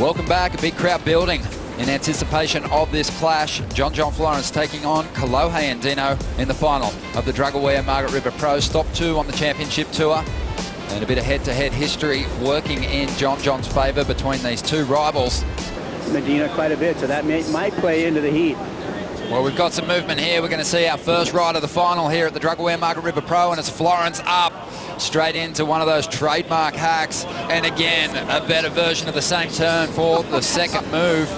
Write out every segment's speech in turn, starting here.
Welcome back. A big crowd building in anticipation of this clash. John Florence taking on Kolohe Andino in the final of the Drug-Aware Margaret River Pro. Stop 2 on the championship tour. And a bit of head-to-head history working in John's favour between these two rivals. Medina quite a bit, so that might play into the heat. Well, we've got some movement here. We're going to see our first ride of the final here at the Drug-Aware Margaret River Pro, and it's Florence up straight into one of those trademark hacks. And again, a better version of the same turn for the second move.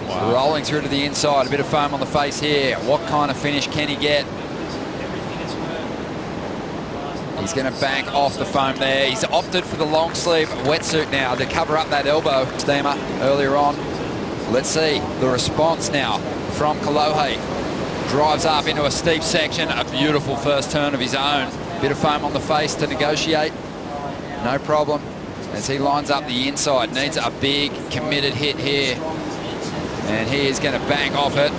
Wow. Rolling through to the inside, a bit of foam on the face here. What kind of finish can he get? He's going to bank off the foam there. He's opted for the long sleeve wetsuit now to cover up that elbow steamer earlier on. Let's see the response now from Kolohe. Drives up into a steep section, a beautiful first turn of his own. Bit of foam on the face to negotiate. No problem as he lines up the inside. Needs a big committed hit here. And he is going to bank off it.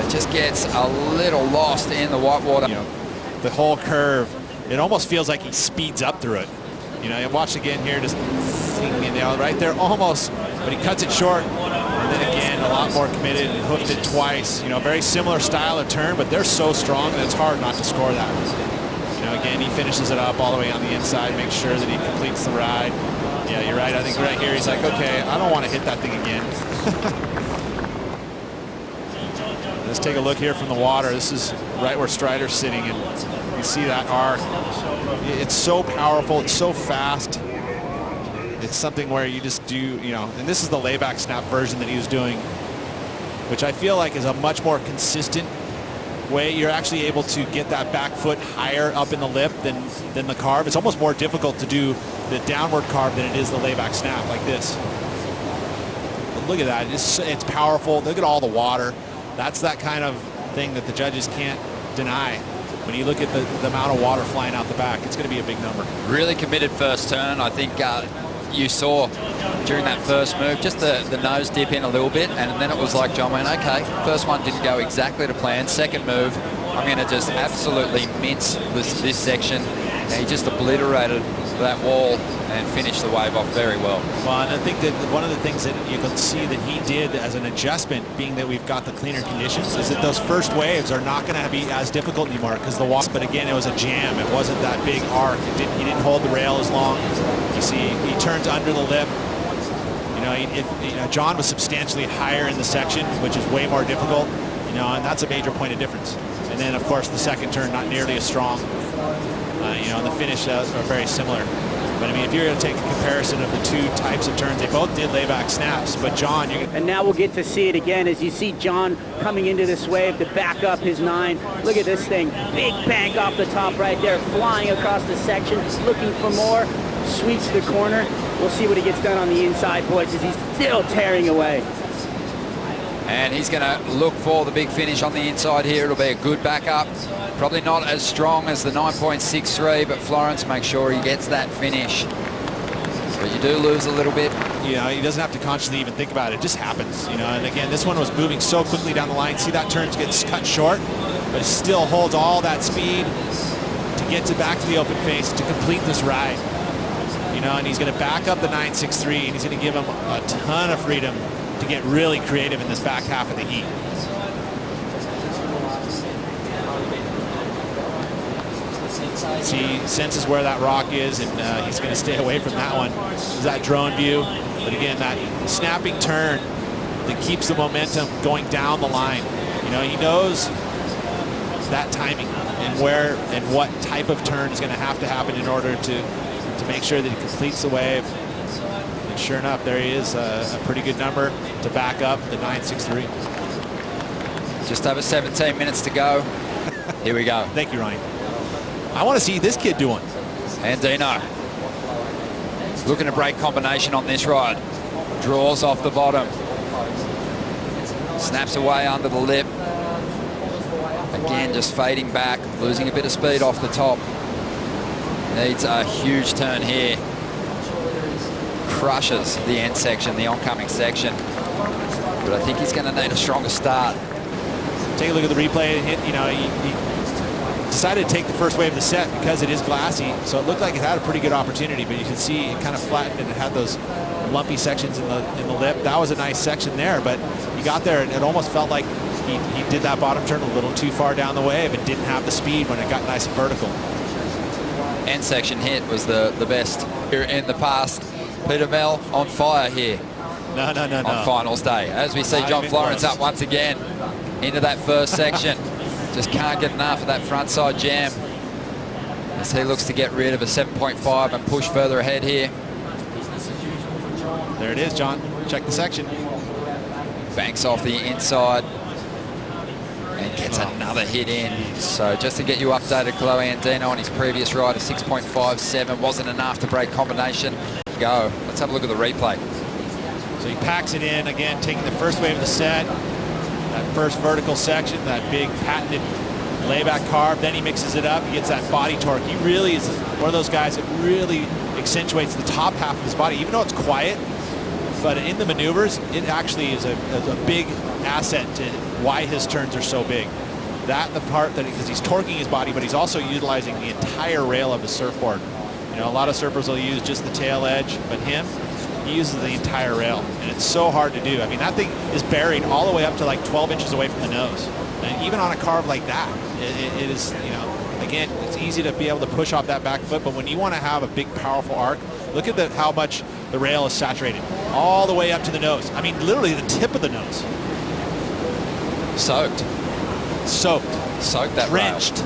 It just gets a little lost in the whitewater. You know, the whole curve, it almost feels like he speeds up through it. You know, watch again here, just right there almost, but he cuts it short. And then again, a lot more committed and hooked it twice. You know, very similar style of turn, but they're so strong that it's hard not to score that. You know, again, he finishes it up all the way on the inside, makes sure that he completes the ride. Yeah, you're right. I think right here he's like, okay, I don't want to hit that thing again. Let's take a look here from the water. This is right where Strider's sitting, and you see that arc. It's so powerful. It's so fast. It's something where you just do, you know, and this is the layback snap version that he was doing, which I feel like is a much more consistent way. You're actually able to get that back foot higher up in the lip than the carve. It's almost more difficult to do the downward carve than it is the layback snap like this. But look at that. It's powerful. Look at all the water. That's that kind of thing that the judges can't deny. When you look at the amount of water flying out the back, it's going to be a big number. Really committed first turn. I think you saw during that first move, just the nose dip in a little bit, and then it was like John went, okay, first one didn't go exactly to plan. Second move, I'm going to just absolutely mince this section. And he just obliterated that wall and finished the wave off very well. Well, and I think that one of the things that you can see that he did as an adjustment, being that we've got the cleaner conditions, is that those first waves are not going to be as difficult anymore because the water. But again, it was a jam. It wasn't that big arc. He didn't hold the rail as long. You see, he turns under the lip. You know, John was substantially higher in the section, which is way more difficult. You know, and that's a major point of difference. And then, of course, the second turn not nearly as strong. You know, and the finish are very similar. But I mean, if you're going to take a comparison of the two types of turns, they both did layback snaps. But John, and now we'll get to see it again as you see John coming into this wave to back up his 9. Look at this thing, big bank off the top right there, flying across the section, looking for more, sweeps the corner. We'll see what he gets done on the inside, boys, as he's still tearing away. And he's going to look for the big finish on the inside here. It'll be a good backup. Probably not as strong as the 9.63, but Florence makes sure he gets that finish. But you do lose a little bit. You know, he doesn't have to consciously even think about it. It just happens, you know. And again, this one was moving so quickly down the line. See that turn gets cut short, but it still holds all that speed to get back to the open face to complete this ride. You know, and he's going to back up the 9.63, and he's going to give him a ton of freedom to get really creative in this back half of the heat. He senses where that rock is, and he's going to stay away from that one. There's that drone view. But again, that snapping turn that keeps the momentum going down the line. You know, he knows that timing and where and what type of turn is going to happen in order to make sure that he completes the wave. And sure enough, there he is, a pretty good number to back up the 9.63. Just over 17 minutes to go. Here we go. Thank you, Ryan. I want to see this kid doing. Andino looking to break combination on this ride. Draws off the bottom. Snaps away under the lip. Again, just fading back, losing a bit of speed off the top. Needs a huge turn here. Crushes the end section, the oncoming section. But I think he's going to need a stronger start. Take a look at the replay. You know, he decided to take the first wave of the set because it is glassy, so it looked like it had a pretty good opportunity, but you can see it kind of flattened and it had those lumpy sections in the lip. That was a nice section there, but he got there and it almost felt like he did that bottom turn a little too far down the wave and didn't have the speed when it got nice and vertical. End section hit was the best here in the past. Peter Mel on fire here. No. On finals day. As we see John Florence up once again into that first section. Just can't get enough of that front side jam as he looks to get rid of a 7.5 and push further ahead here. There it is, John. Check the section. Banks off the inside and gets another hit in. So just to get you updated, Kolohe Andino on his previous ride, a 6.57 wasn't enough to break combination. Go. Let's have a look at the replay. So he packs it in again, taking the first wave of the set. That first vertical section, that big patented layback carb. Then he mixes it up. He gets that body torque. He really is one of those guys that really accentuates the top half of his body, even though it's quiet. But in the maneuvers, it actually is a big asset to why his turns are so big. That the part that, because he's torquing his body, but he's also utilizing the entire rail of his surfboard. You know, a lot of surfers will use just the tail edge, but him, he uses the entire rail, and it's so hard to do. I mean, that thing is buried all the way up to like 12 inches away from the nose. And even on a carb like that, it is, you know, again, it's easy to be able to push off that back foot, but when you want to have a big, powerful arc, look at how much the rail is saturated, all the way up to the nose. I mean, literally the tip of the nose. Soaked that drenched.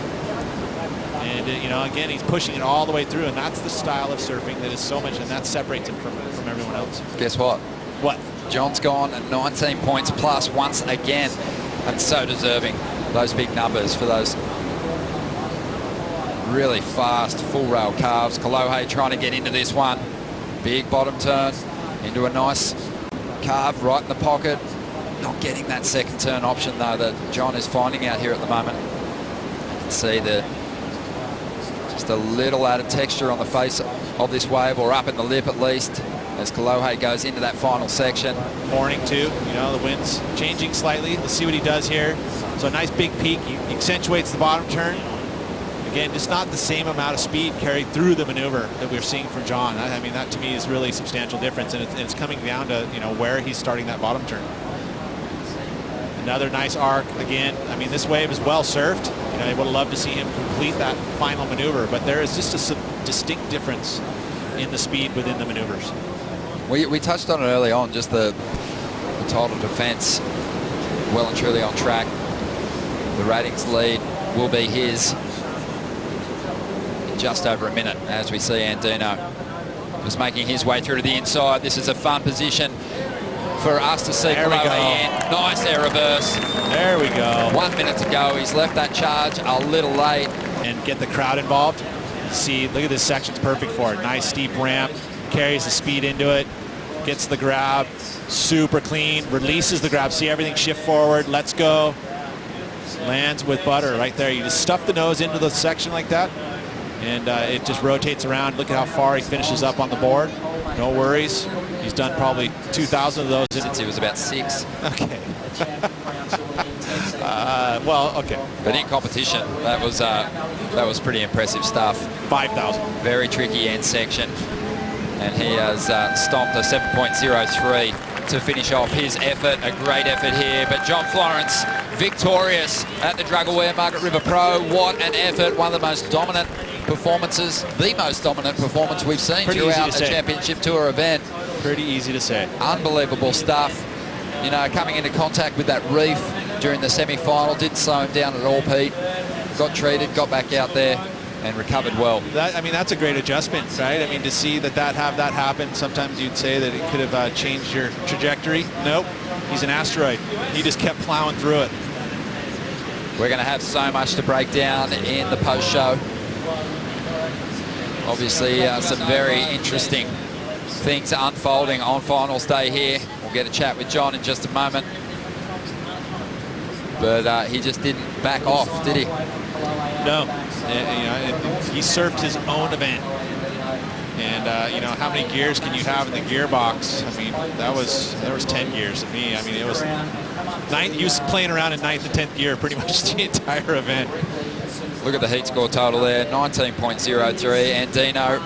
And you know, again, he's pushing it all the way through, and that's the style of surfing that is so much, and that separates him from everyone else. Guess what? What? John's gone at 19 points plus once again, and so deserving those big numbers for those really fast full rail carves. Kolohe trying to get into this one. Big bottom turn into a nice carve right in the pocket. Not getting that second turn option though that John is finding out here at the moment. See just a little added texture on the face of this wave, or up in the lip at least, as Kolohe goes into that final section. Morning too, you know, the wind's changing slightly. Let's see what he does here. So a nice big peak. He accentuates the bottom turn. Again, just not the same amount of speed carried through the maneuver that we're seeing from John. I mean, that to me is really a substantial difference, and it's coming down to, you know, where he's starting that bottom turn. Another nice arc again. I mean, this wave is well surfed. You know, I would love to see him complete that final maneuver, but there is just a distinct difference in the speed within the maneuvers. We touched on it early on, just the total defense well and truly on track. The ratings lead will be his in just over a minute, as we see Andino just making his way through to the inside. This is a fun position for us to see. There we go. In. Nice air reverse. There we go. 1 minute to go. He's left that charge a little late. And get the crowd involved. See, look at this section's perfect for it. Nice steep ramp, carries the speed into it, gets the grab, super clean, releases the grab. See everything shift forward, lets go, lands with butter right there. You just stuff the nose into the section like that, and it just rotates around. Look at how far he finishes up on the board. No worries. He's done probably 2,000 of those since he was about 6. Okay. Well, okay. But in competition, that was pretty impressive stuff. 5,000. Very tricky end section, and he has stomped a 7.03 to finish off his effort. A great effort here, but John Florence victorious at the Drug-Aware Margaret River Pro. What an effort! One of the most dominant performances, the most dominant performance we've seen throughout a championship tour event. Pretty easy to say. Unbelievable stuff. You know, coming into contact with that reef during the semi-final, didn't slow him down at all, Pete. Got treated, got back out there, and recovered well. I mean, that's a great adjustment, right? I mean, to see that happen, sometimes you'd say that it could have changed your trajectory. Nope, he's an asteroid. He just kept plowing through it. We're going to have so much to break down in the post-show. Obviously, some very interesting things unfolding on finals day here. We'll get a chat with John in just a moment. But he just didn't back off, did he? No. You know, he surfed his own event. And, you know, how many gears can you have in the gearbox? I mean, there was 10 gears to me. I mean, it was he was playing around in 9th and 10th gear pretty much the entire event. Look at the heat score total there, 19.03. Andino